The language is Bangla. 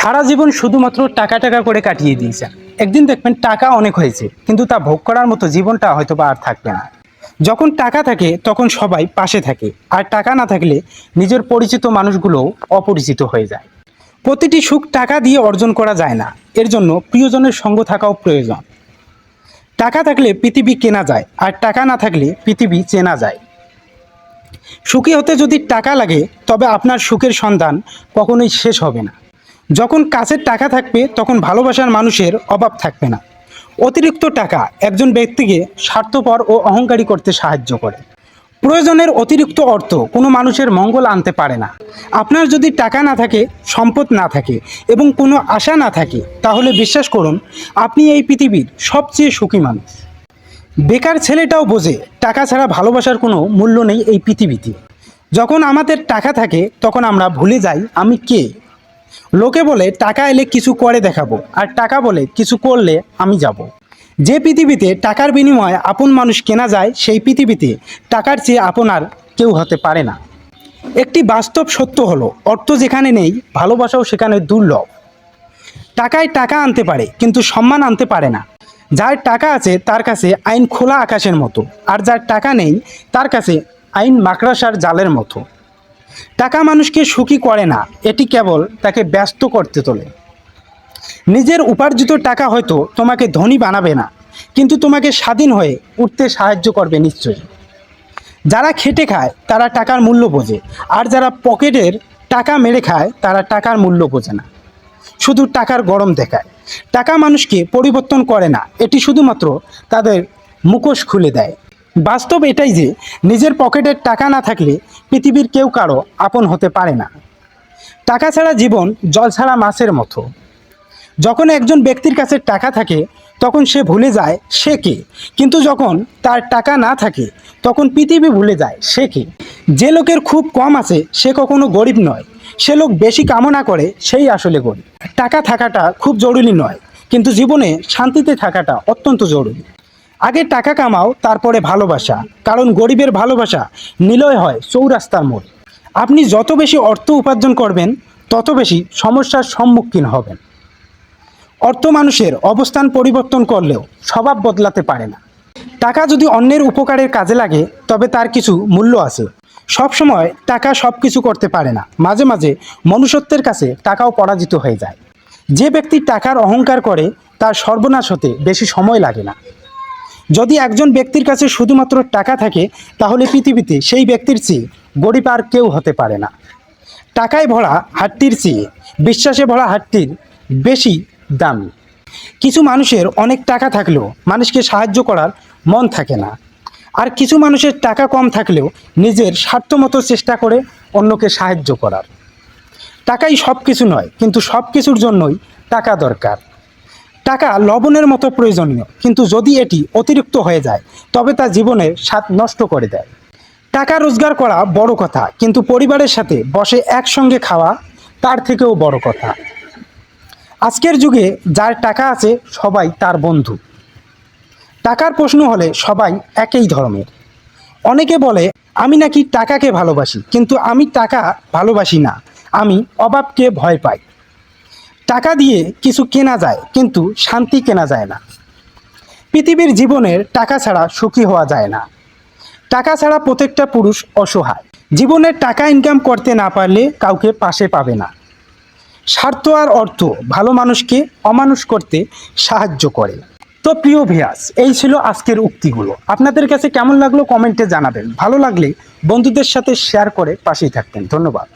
সারা জীবন শুধুমাত্র টাকা টাকা করে কাটিয়ে দিয়েছেন। একদিন দেখবেন টাকা অনেক হয়েছে, কিন্তু তা ভোগ করার মতো জীবনটা হয়তো বা আর থাকবে না। যখন টাকা থাকে তখন সবাই পাশে থাকে, আর টাকা না থাকলে নিজের পরিচিত মানুষগুলোও অপরিচিত হয়ে যায়। প্রতিটি সুখ টাকা দিয়ে অর্জন করা যায় না, এর জন্য প্রিয়জনের সঙ্গ থাকাও প্রয়োজন। টাকা থাকলে পৃথিবী কেনা যায়, আর টাকা না থাকলে পৃথিবী চেনা যায়। সুখী হতে যদি টাকা লাগে, তবে আপনার সুখের সন্ধান কখনোই শেষ হবে না। যখন কাছের টাকা থাকবে, তখন ভালোবাসার মানুষের অভাব থাকবে না। অতিরিক্ত টাকা একজন ব্যক্তিকে স্বার্থপর ও অহংকারী করতে সাহায্য করে। প্রয়োজনের অতিরিক্ত অর্থ কোনো মানুষের মঙ্গল আনতে পারে না। আপনার যদি টাকা না থাকে, সম্পদ না থাকে এবং কোনো আশা না থাকে, তাহলে বিশ্বাস করুন, আপনি এই পৃথিবীর সবচেয়ে সুখী মানুষ। বেকার ছেলেটাও বোঝে টাকা ছাড়া ভালোবাসার কোনো মূল্য নেই এই পৃথিবীতে। যখন আমাদের টাকা থাকে, তখন আমরা ভুলে যাই আমি কে। লোকে বলে টাকা এলে কিছু করে দেখাবো, আর টাকা বলে কিছু করলে আমি যাব। যে পৃথিবীতে টাকার বিনিময়ে আপন মানুষ কেনা যায়, সেই পৃথিবীতে টাকার চেয়ে আপন আর কেউ হতে পারে না। একটি বাস্তব সত্য হলো, অর্থ যেখানে নেই, ভালোবাসাও সেখানে দুর্লভ। টাকায় টাকা আনতে পারে, কিন্তু সম্মান আনতে পারে না। যার টাকা আছে তার কাছে আইন খোলা আকাশের মতো, আর যার টাকা নেই তার কাছে আইন মাকড়সার জালের মতো। টাকা মানুষকে সুখী করে না, এটি কেবল তাকে ব্যস্ত করতে তোলে। নিজের উপার্জিত টাকা হয়তো তোমাকে ধনী বানাবে না, কিন্তু তোমাকে স্বাধীন হয়ে উঠতে সাহায্য করবে নিশ্চয়ই। যারা খেটে খায় তারা টাকার মূল্য বোঝে, আর যারা পকেটের টাকা মেরে খায় তারা টাকার মূল্য বোঝে না, শুধু টাকার গরম দেখায়। টাকা মানুষকে পরিবর্তন করে না, এটি শুধুমাত্র তাদের মুখোশ খুলে দেয়। বাস্তব এটাই যে নিজের পকেটের টাকা না থাকলে পৃথিবীর কেউ কারো আপন হতে পারে না। টাকা ছাড়া জীবন জল ছাড়া মাছের মতো। যখন একজন ব্যক্তির কাছে টাকা থাকে, তখন সে ভুলে যায় সে কে, কিন্তু যখন তার টাকা না থাকে, তখন পৃথিবী ভুলে যায় সে কে। যে লোকের খুব কম আছে সে কখনো গরিব নয়, সে লোক বেশি কামনা করে সেই আসলে গরিব। টাকা থাকাটা খুব জরুরি নয়, কিন্তু জীবনে শান্তিতে থাকাটা অত্যন্ত জরুরি। আগে টাকা কামাও, তারপরে ভালোবাসা, কারণ গরিবের ভালোবাসা নিলয় হয় চৌরাস্তার মোড়ে। আপনি যত বেশি অর্থ উপার্জন করবেন, তত বেশি সমস্যার সম্মুখীন হবেন। অর্থ মানুষের অবস্থান পরিবর্তন করলেও স্বভাব বদলাতে পারে না। টাকা যদি অন্যের উপকারের কাজে লাগে, তবে তার কিছু মূল্য আছে। সব সময় টাকা সব কিছু করতে পারে না, মাঝে মাঝে মনুষ্যত্বের কাছে টাকাও পরাজিত হয়ে যায়। যে ব্যক্তি টাকার অহংকার করে, তার সর্বনাশ হতে বেশি সময় লাগে না। যদি একজন ব্যক্তির কাছে শুধুমাত্র টাকা থাকে, তাহলে পৃথিবীতে সেই ব্যক্তির চেয়ে গরিব আর কেউ হতে পারে না। টাকায় ভরা হাটটির চেয়ে বিশ্বাসে ভরা হাটটির বেশি দামি। কিছু মানুষের অনেক টাকা থাকলেও মানুষকে সাহায্য করার মন থাকে না, আর কিছু মানুষের টাকা কম থাকলেও নিজের স্বার্থমতো চেষ্টা করে অন্যকে সাহায্য করার। টাকাই সব কিছু নয়, কিন্তু সব কিছুর জন্যই টাকা দরকার। টাকা লবণের মতো প্রয়োজনীয়, কিন্তু যদি এটি অতিরিক্ত হয়ে যায়, তবে তা জীবনের স্বাদ নষ্ট করে দেয়। টাকা রোজগার করা বড় কথা, কিন্তু পরিবারের সাথে বসে একসঙ্গে খাওয়া তার থেকেও বড় কথা। আজকের যুগে যার টাকা আছে সবাই তার বন্ধু। টাকার প্রশ্ন হলে সবাই একই ধরনের। অনেকে বলে আমি নাকি টাকাকে ভালোবাসি, কিন্তু আমি টাকা ভালোবাসি না, আমি অভাবকে ভয় পাই। টাকা দিয়ে কিছু কেনা যায়, কিন্তু শান্তি কেনা যায় না। পৃথিবীর জীবনের টাকা ছাড়া সুখী হওয়া যায় না। টাকা ছাড়া প্রত্যেকটা পুরুষ অসহায়। জীবনের টাকা ইনকাম করতে না পারলে কাউকে পাশে পাবে না। স্বার্থ আর অর্থ ভালো মানুষকে অমানুষ করতে সাহায্য করে। তো প্রিয় ভিউয়ার্স, এই ছিল আজকের উক্তিগুলো। আপনাদের কাছে কেমন লাগলো কমেন্টে জানাবেন। ভালো লাগলে বন্ধুদের সাথে শেয়ার করে পাশেই থাকবেন। ধন্যবাদ।